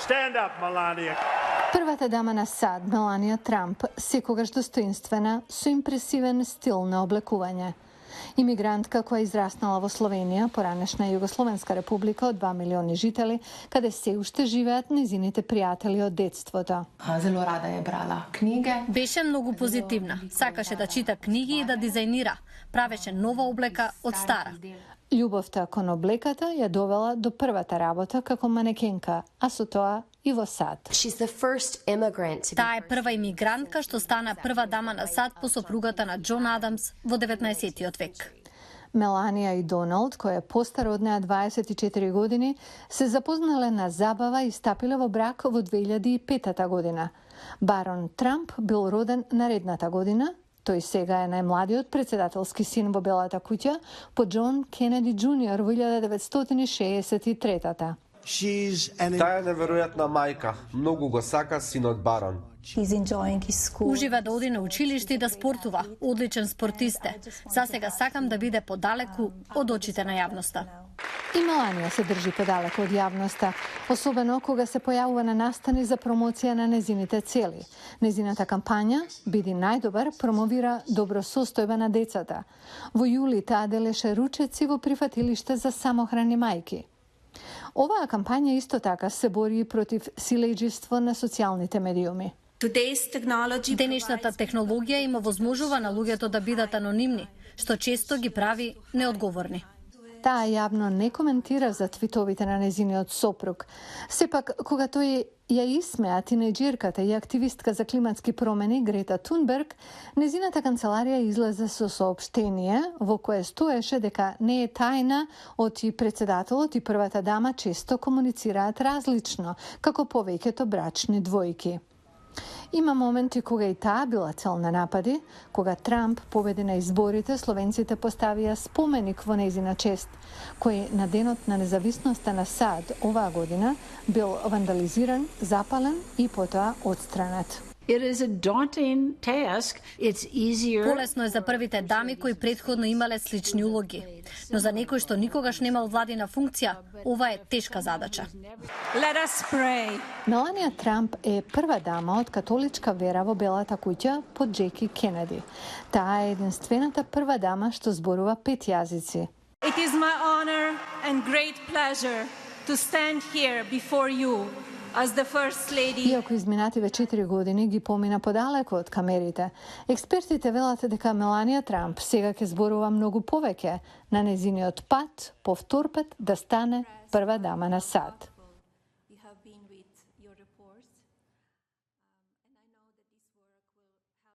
Stand up, Melania. Првата дама на САД, Меланија Трамп, секогаш достоинствена, со импресивен стил на облекување. Имигрантка која израснала во Словенија, поранешна Југословенска република од 2 милиони жители, каде се уште живеат незините пријатели од детството. Зело рада е брала книге. Беше многу позитивна. Сакаше да чита книги и да дизајнира. Правеше нова облека од стара. Љубовта кон облеката ја довела до првата работа како манекенка, а со тоа и во САД. Таа е прва имигрантка што стана прва дама на САД по сопругата на Џон Адамс во 19. век. Меланија и Доналд, кој е постар од неа 24 години, се запознале на забава и стапиле во брак во 2005 година. Барон Трамп бил роден наредната година. Тој сега е најмладиот председателски син во Белата куќа по Џон Кенеди Џуниор во 1963-та. Таа е неверојатна мајка. Многу го сака синот Барон. Ужива да оди на училиште и да спортува. Одличен спортист е. Засега сакам да биде подалеку од очите на јавноста. И Меланија се држи подалеку од јавноста, особено кога се појавува на настани за промоција на незините цели. Незината кампања "Биди најдобар" промовира добро состојба на децата. Во јули таа делеше ручеци во прифатилиште за самохрани мајки. Оваа кампања исто така се бори против силејџиство на социјалните медиуми. Денешната технологија им овозможува на луѓето да бидат анонимни, што често ги прави неодговорни. Таа јавно не коментира за твитовите на незиниот сопруг. Сепак, кога тој ја исмеа тинејџерката и активистка за климатски промени Грета Тунберг, незината канцеларија излезе со соопштение во кое стоеше дека не е тајна од и председателот и првата дама често комуницираат различно, како повеќето брачни двојки. Има моменти кога и таа била цел на напади, кога Трамп победи на изборите, словенците поставија споменик во незина чест, кој на денот на независноста на САД оваа година бил вандализиран, запален и потоа отстранет. Полесно е за првите дами кои претходно имале слични улоги, но за некој што никогаш немал владина функција, ова е тешка задача. Меланија Трамп е прва дама од католичка вера во Белата куќа под Џеки Кенеди. Таа е единствената прва дама што зборува 5 јазици. It is my honor and great pleasure to stand here before you as the first lady. Иако изминативе 4 години ги помина подалеку од камерите, експертите велат дека Меланија Трамп сега ќе зборува многу повеќе на незиниот пат, повтор пат да стане прва дама на САД.